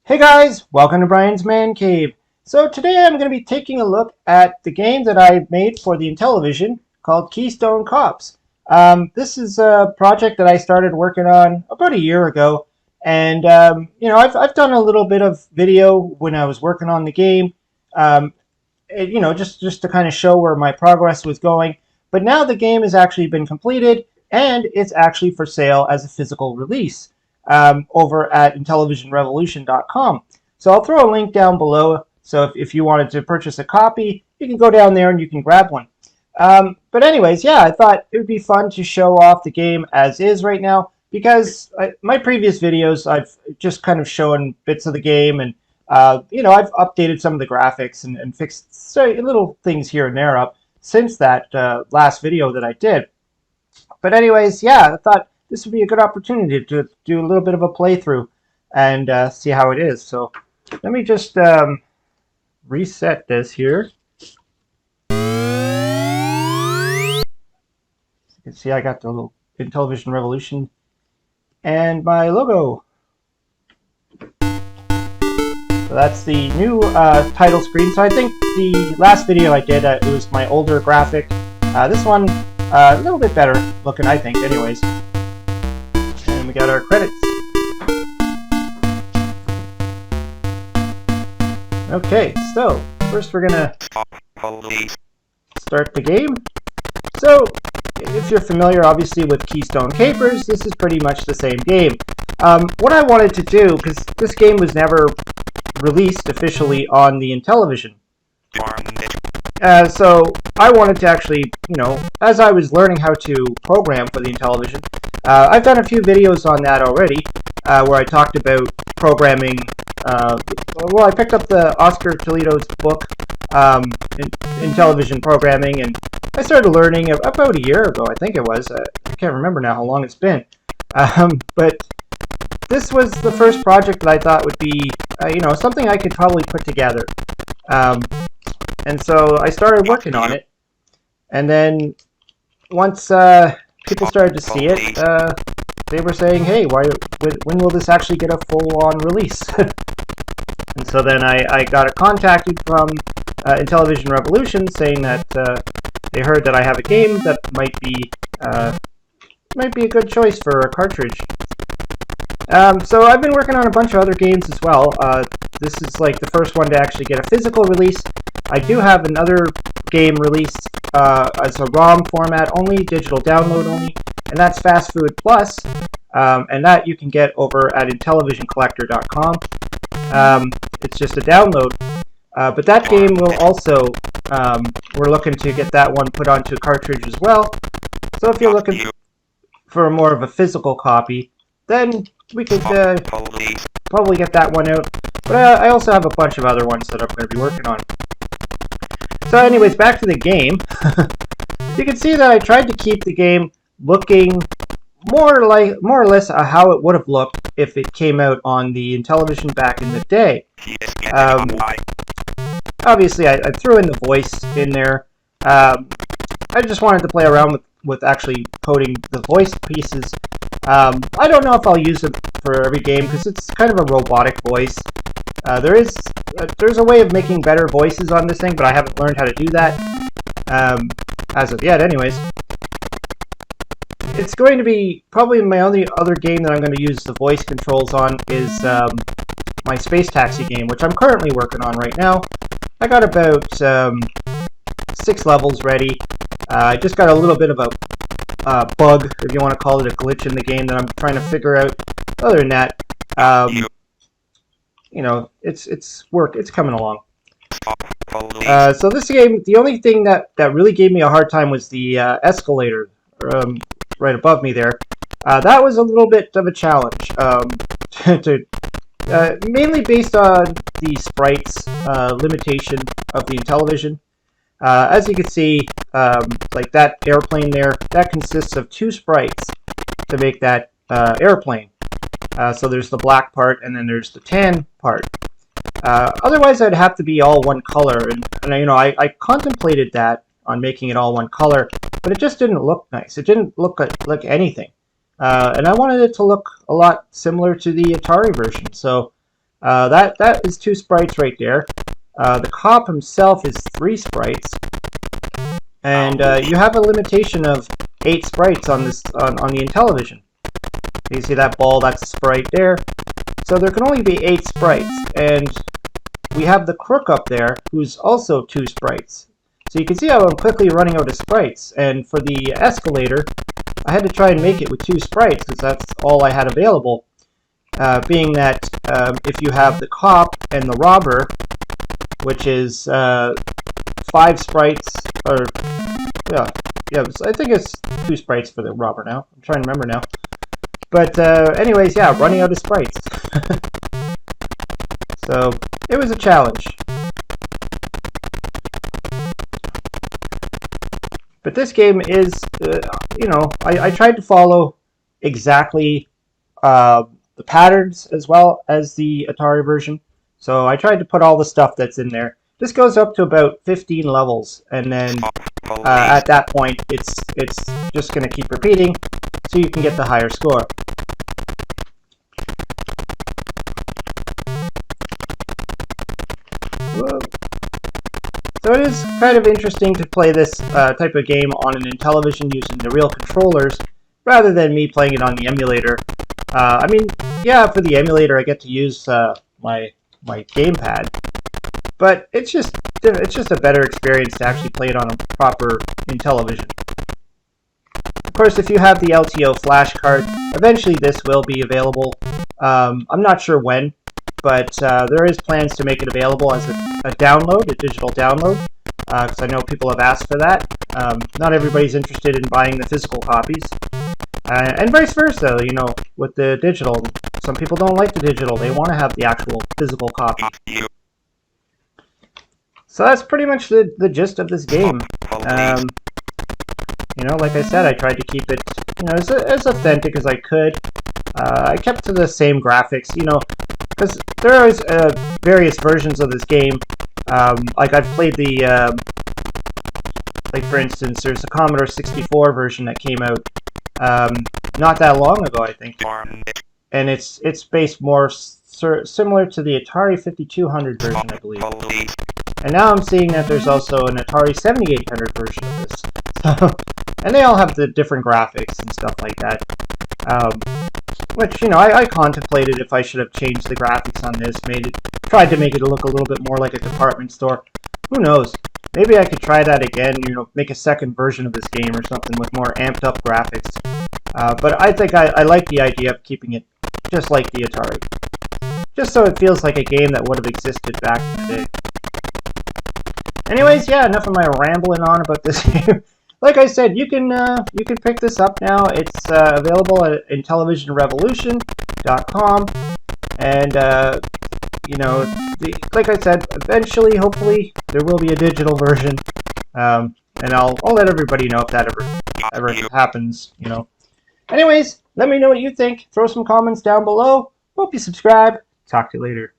Hey guys, welcome to Brian's Man Cave. So today I'm going to be taking a look at the game that I made for the Intellivision called Keystone Kopps. This is a project that I started working on about a year ago, and I've done a little bit of video when I was working on the game, just to kind of show where my progress was going. But now the game has actually been completed, and it's actually for sale as a physical release over at IntellivisionRevolution.com. So I'll throw a link down below. So if you wanted to purchase a copy, you can go down there and you can grab one. But anyways, yeah, I thought it would be fun to show off the game as is right now because my previous videos, I've just kind of shown bits of the game and, I've updated some of the graphics and fixed little things here and there up since that last video that I did. But anyways, yeah, I thought this would be a good opportunity to do a little bit of a playthrough and see how it is. So let me just reset this here. As you can see, I got the little Intellivision Revolution and my logo. So that's the new title screen. So I think the last video I did, it was my older graphic. This one, a little bit better looking, I think, anyways. And we got our credits. Okay, so first we're gonna start the game. So if you're familiar, obviously, with Keystone Capers, this is pretty much the same game. What I wanted to do, because this game was never released officially on the Intellivision, so I wanted to actually, as I was learning how to program for the Intellivision, I've done a few videos on that already, where I talked about programming. Well, I picked up the Oscar Toledo's book, Intellivision Programming, and I started learning about a year ago, I think it was. I can't remember now how long it's been. But this was the first project that I thought would be, something I could probably put together. And so I started working on it, and then once people started to see it, they were saying, hey, when will this actually get a full-on release? And so then I got contacted from Intellivision Revolution saying that they heard that I have a game that might be a good choice for a cartridge. So I've been working on a bunch of other games as well. This is like the first one to actually get a physical release. I do have another game released as a ROM format only, digital download only, and that's Fast Food Plus, and that you can get over at IntellivisionCollector.com. It's just a download, but that game will also, we're looking to get that one put onto a cartridge as well. So if you're looking for more of a physical copy, then we could probably get that one out. But I also have a bunch of other ones that I'm going to be working on. So anyways, back to the game. You can see that I tried to keep the game looking more or less how it would have looked if it came out on the Intellivision back in the day. Obviously, I threw in the voice in there. I just wanted to play around with actually coding the voice pieces. I don't know if I'll use it for every game because it's kind of a robotic voice. There's a way of making better voices on this thing, but I haven't learned how to do that as of yet. Anyways, it's going to be probably my only other game that I'm going to use the voice controls on is my Space Taxi game, which I'm currently working on right now. I got about 6 levels ready. I just got a little bit of a bug, if you want to call it a glitch in the game that I'm trying to figure out. Other than that, it's coming along. So this game, the only thing that really gave me a hard time was the escalator right above me there. That was a little bit of a challenge, mainly based on the sprites limitation of the Intellivision. As you can see, like that airplane there, that consists of 2 sprites to make that airplane. So there's the black part, and then there's the tan part. Otherwise, I'd have to be all one color, and I contemplated that on making it all one color, but it just didn't look nice. It didn't look like anything, and I wanted it to look a lot similar to the Atari version. So That is 2 sprites right there. The Kopp himself is 3 sprites, and you have a limitation of 8 sprites on this on the Intellivision. You see that ball? That's a sprite there. So there can only be 8 sprites, and we have the Crook up there, who's also 2 sprites. So you can see how I'm quickly running out of sprites. And for the escalator, I had to try and make it with 2 sprites because that's all I had available. Being that if you have the Kopp and the Robber, which is 5 sprites, or yeah, I think it's 2 sprites for the Robber now. I'm trying to remember now. But anyways, yeah, running out of sprites. So it was a challenge. But this game is, you know, I tried to follow exactly the patterns as well as the Atari version. So I tried to put all the stuff that's in there. This goes up to about 15 levels, and then at that point, it's just going to keep repeating, so you can get the higher score. Whoa. So it is kind of interesting to play this type of game on an Intellivision using the real controllers, rather than me playing it on the emulator. I mean, yeah, for the emulator I get to use my gamepad, but it's just a better experience to actually play it on a proper Intellivision. Of course, if you have the LTO flash card, eventually this will be available. I'm not sure when, but there is plans to make it available as a download, a digital download, because I know people have asked for that. Not everybody's interested in buying the physical copies. And vice versa, you know, with the digital. Some people don't like the digital. They want to have the actual physical copy. So that's pretty much the gist of this game. You know, like I said, I tried to keep it, you know, as authentic as I could. I kept to the same graphics, you know, because there is various versions of this game. Like I've played the, like for instance, there's a Commodore 64 version that came out not that long ago, I think, and it's based more similar to the Atari 5200 version, I believe. And now I'm seeing that there's also an Atari 7800 version of this. So, and they all have the different graphics and stuff like that. Which, you know, I contemplated if I should have changed the graphics on this, tried to make it look a little bit more like a department store. Who knows? Maybe I could try that again, you know, make a second version of this game or something with more amped up graphics. But I think I like the idea of keeping it just like the Atari. Just so it feels like a game that would have existed back in the day. Anyways, yeah, enough of my rambling on about this game. Like I said, you can pick this up now. It's available at IntellivisionRevolution.com, and you know, like I said, eventually, hopefully, there will be a digital version, and I'll let everybody know if that ever happens. You know. Anyways, let me know what you think. Throw some comments down below. Hope you subscribe. Talk to you later.